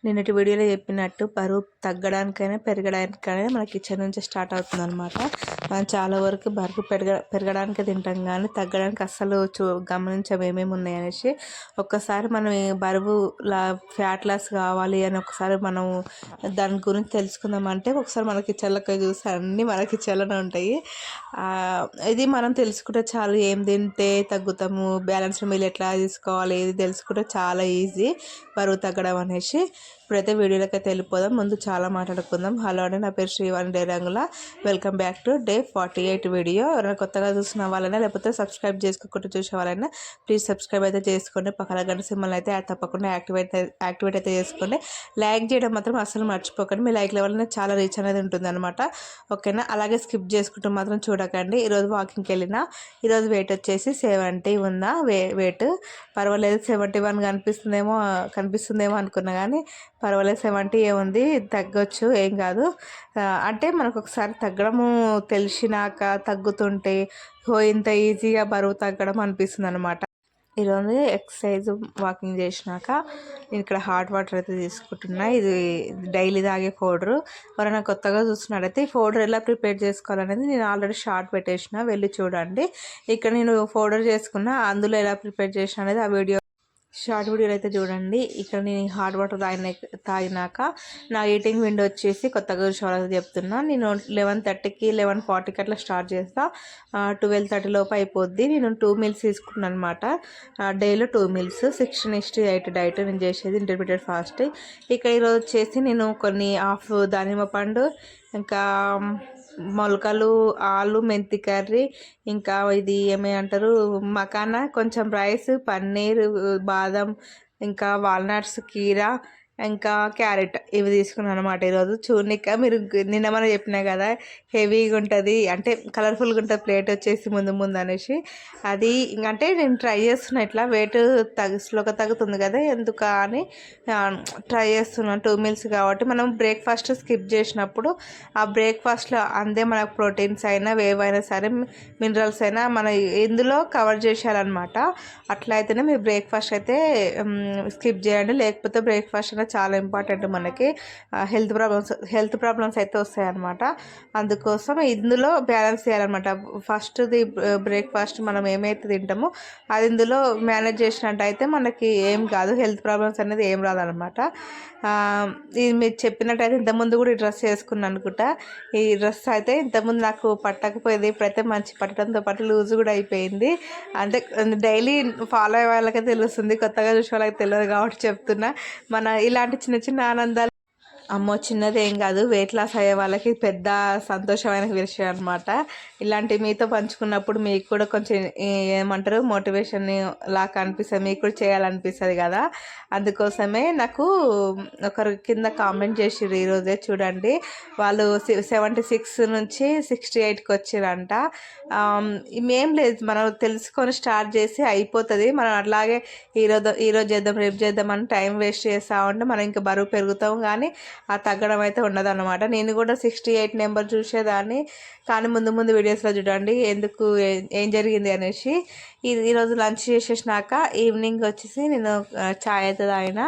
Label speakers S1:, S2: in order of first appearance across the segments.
S1: నిన్నటి వీడియోలో చెప్పినట్టు బరువు తగ్గడానికైనా పెరగడానికైనా మన కిచెన్ నుంచి స్టార్ట్ అవుతుంది అనమాట. మనం చాలా వరకు బరువు పెరగడానికి తింటాం కానీ తగ్గడానికి అస్సలు గమనించాం ఏమేమి ఉన్నాయనేసి. ఒక్కసారి మనం బరువు ఫ్యాట్ లాస్ కావాలి అని ఒకసారి మనం దాని గురించి తెలుసుకుందామంటే ఒకసారి మన కిచెన్లోకి చూసి అన్నీ మన కిచెన్లోనే ఉంటాయి. ఇది మనం తెలుసుకుంటే చాలు, ఏం తింటే తగ్గుతాము, బ్యాలెన్స్డ్ మీల్ ఎట్లా తీసుకోవాలి, ఇది తెలుసుకుంటే చాలా ఈజీ బరువు తగ్గడం అనేసి. ఇప్పుడైతే వీడియోలోకి అయితే వెళ్ళిపోదాం. ముందు చాలా మాట్లాడుకుందాం. హలో అండి, నా పేరు Srivani Derangula. Welcome back to day 48 video. ఎవరైనా కొత్తగా చూసిన వాళ్ళైనా లేకపోతే సబ్స్క్రైబ్ చేసుకోకుండా చూసే వాళ్ళైనా ప్లీజ్ సబ్స్క్రైబ్ అయితే చేసుకోండి. పక్కన గంట సింబల్ అయితే తప్పకుండా యాక్టివేట్ అయితే చేసుకోండి. లైక్ చేయడం మాత్రం అసలు మర్చిపోకండి. మీ లైక్ లెవెల్ చాలా రీచ్ అనేది ఉంటుంది అనమాట. ఓకేనా? అలాగే స్కిప్ చేసుకుంటూ మాత్రం చూడకండి. ఈరోజు వాకింగ్కి వెళ్ళిన ఈరోజు వెయిట్ వచ్చేసి 70 ఉందా వెయిట్. పర్వాలేదు, 71 కనిపిస్తుందేమో అనుకున్నా కానీ పర్వాలేదు, 70 ఏముంది, తగ్గొచ్చు, ఏం కాదు. అంటే మనకు ఒకసారి తగ్గడము తెలిసినాక తగ్గుతుంటే ఇంత ఈజీగా బరువు తగ్గడం అనిపిస్తుంది అనమాట. ఈరోజు ఎక్సర్సైజ్ వాకింగ్ చేసినాక నేను ఇక్కడ హాట్ వాటర్ అయితే తీసుకుంటున్నా. ఇది డైలీ తాగే పౌడరు. ఎవరైనా కొత్తగా చూస్తున్నాడైతే ఈ పౌడర్ ఎలా ప్రిపేర్ చేసుకోవాలనేది నేను ఆల్రెడీ షార్ట్ పెట్టేసిన, వెళ్ళి చూడండి. ఇక్కడ నేను పౌడర్ చేసుకున్నా, అందులో ఎలా ప్రిపేర్ చేసిన అనేది ఆ షార్ట్ వీడియోలో అయితే చూడండి. ఇక్కడ నేను హాట్ వాటర్ తాగినాక నా ఈటింగ్ విండో వచ్చేసి కొత్తగా చూసుకోవాలని చెప్తున్నా. నేను 11:30కి 11:40కి అట్లా స్టార్ట్ చేస్తా. 12:30 లోపు అయిపోద్ది. నేను 2 మీల్స్ తీసుకున్నాను అనమాట. డైలో 2 మీల్స్, 16:8 డైట్ నేను చేసేది, ఇంటర్మీడియట్ ఫాస్టింగ్. ఇక్కడ ఈరోజు వచ్చేసి నేను కొన్ని హాఫ్ దానిమ్మ పండు, ఇంకా మొలకలు, ఆలు, మెంతి కర్రీ, ఇంకా ఇది ఏమంటారు మకానా, కొంచెం రైస్, పన్నీర్, బాదం, ఇంకా వాల్నట్స్, కీరా, ఇంకా క్యారెట్, ఇవి తీసుకున్నాను అనమాట. ఈరోజు చూడనిక మీరు నిన్న మనం చెప్పినా కదా హెవీగా ఉంటుంది, అంటే కలర్ఫుల్గా ఉంటుంది ప్లేట్ వచ్చేసి ముందు అనేసి. అది అంటే నేను ట్రై చేస్తున్నా, ఇట్లా వెయిట్ స్లోగా తగ్గుతుంది కదా ఎందుకు అని ట్రై చేస్తున్నాను. 2 మీల్స్ కాబట్టి మనం బ్రేక్ఫాస్ట్ స్కిప్ చేసినప్పుడు ఆ బ్రేక్ఫాస్ట్లో అందే మనకు ప్రోటీన్స్ అయినా ఏవైనా సరే మినరల్స్ అయినా మన ఇందులో కవర్ చేసేయాలన్నమాట. అట్లా అయితేనే మీరు బ్రేక్ఫాస్ట్ అయితే స్కిప్ చేయండి. లేకపోతే బ్రేక్ఫాస్ట్ అనేది చాలా ఇంపార్టెంట్ మనకి. హెల్త్ ప్రాబ్లమ్స్ అయితే వస్తాయన్నమాట. అందుకోసం ఇందులో బ్యాలెన్స్ చేయాలన్నమాట. ఫస్ట్ది బ్రేక్ఫాస్ట్ మనం ఏమైతే తింటామో అది ఇందులో మేనేజ్ చేసినట్టయితే మనకి ఏం కాదు, హెల్త్ ప్రాబ్లమ్స్ అనేది ఏం రాదనమాట. ఇది మీరు చెప్పినట్టయితే ఇంతకుముందు కూడా ఈ డ్రెస్ వేసుకున్నాను అనుకుంటా. ఈ డ్రెస్ అయితే ఇంతకుముందు నాకు పట్టకపోయేది, ఇప్పుడైతే మంచి పట్టడంతో పాటు లూజ్ కూడా అయిపోయింది. అంటే డైలీ ఫాలో అయ్యే వాళ్ళకే తెలుస్తుంది, కొత్తగా చూసే వాళ్ళకి తెలియదు కాబట్టి చెప్తున్నా. మన ఇలాంటి చిన్న చిన్న ఆనందాలు అమ్మో చిన్నది ఏం కాదు, వెయిట్ లాస్ అయ్యే వాళ్ళకి పెద్ద సంతోషమైన విషయం అనమాట. ఇలాంటి మీతో పంచుకున్నప్పుడు మీకు కూడా కొంచెం ఏమంటారు మోటివేషన్ లాగా అనిపిస్తుంది, మీకు కూడా చేయాలనిపిస్తుంది కదా. అందుకోసమే నాకు ఒకరు కింద కామెంట్ చేసిర్రు ఈరోజే, చూడండి, వాళ్ళు 76 నుంచి 68కి వచ్చిరంట. ఏం లేదు, మనం తెలుసుకొని స్టార్ట్ చేసి అయిపోతుంది. మనం అట్లాగే ఈరోజు చేద్దాం రేపు చేద్దాం అని టైం వేస్ట్ చేస్తూ ఉంటే మనం ఇంకా బరువు పెరుగుతాం కానీ ఆ తగ్గడం అయితే ఉండదన్నమాట. నేను కూడా 68 నెంబర్ చూసేదాన్ని, కానీ ముందు వీడియోస్లో చూడండి ఎందుకు ఏం జరిగింది అనేసి. ఈరోజు లంచ్ చేసేసినాక ఈవినింగ్ వచ్చేసి నేను ఛాయ్ అయితే తాగిన.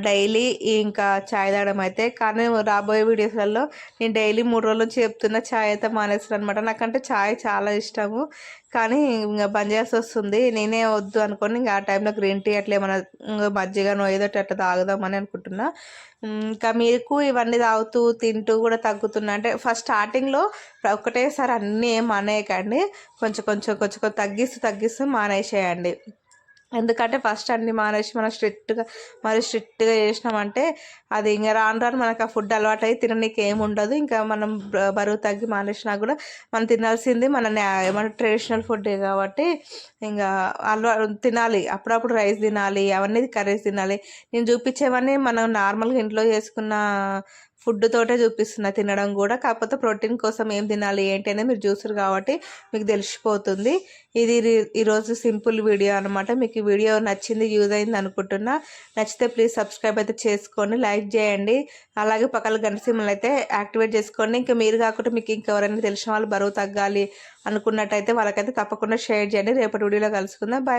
S1: డైలీ ఇంకా ఛాయ్ తాగడం అయితే, కానీ రాబోయే వీడియోస్లలో నేను డైలీ 3 రోజుల నుంచి చెప్తున్నా ఛాయ్ అయితే మానేస్తాను అనమాట. నాకంటే ఛాయ్ చాలా ఇష్టము, కానీ ఇంకా బంద్ చేయాల్సి వస్తుంది. నేనే వద్దు అనుకోని ఇంకా ఆ టైంలో గ్రీన్ టీ అట్లా ఏమైనా మజ్జిగనో ఏదో అట్లా తాగుదామని అనుకుంటున్నా. ఇంకా మీకు ఇవన్నీ తాగుతూ తింటూ కూడా తగ్గుతున్నా అంటే ఫస్ట్ స్టార్టింగ్లో ఒకటేసారి అన్నీ ఏం మానేయకండి, కొంచెం తగ్గిస్తూ మానేసేయండి. ఎందుకంటే ఫస్ట్ అన్ని మానేసి మనం స్ట్రిక్ట్గా చేసినామంటే అది ఇంకా రాను మనకు ఆ ఫుడ్ అలవాటు అయ్యి తిననీకి ఏమి ఉండదు. ఇంకా మనం బరువు తగ్గి మానేసినా కూడా మనం తినాల్సింది మన ట్రెడిషనల్ ఫుడ్ కాబట్టి ఇంకా తినాలి. అప్పుడప్పుడు రైస్ తినాలి, అవన్నీ కర్రీస్ తినాలి. నేను చూపించేవన్నీ మనం నార్మల్గా ఇంట్లో చేసుకున్న ఫుడ్ తోటే చూపిస్తున్నా తినడం కూడా. కాకపోతే ప్రోటీన్ కోసం ఏం తినాలి ఏంటి అనేది మీరు చూసారు కాబట్టి మీకు తెలిసిపోతుంది. ఇది ఈరోజు సింపుల్ వీడియో అనమాట. మీకు ఈ వీడియో నచ్చింది, యూజ్ అయింది అనుకుంటున్నా. నచ్చితే ప్లీజ్ సబ్స్క్రైబ్ అయితే చేసుకోండి, లైక్ చేయండి. అలాగే పక్కన గంట సింబల్ అయితే యాక్టివేట్ చేసుకోండి. ఇంకా మీరు కాకుండా మీకు ఇంకెవరైనా తెలిసిన వాళ్ళు బరువు తగ్గాలి అనుకున్నట్టయితే వాళ్ళకైతే తప్పకుండా షేర్ చేయండి. రేపటి వీడియోలో కలుసుకుందాం. బాయ్.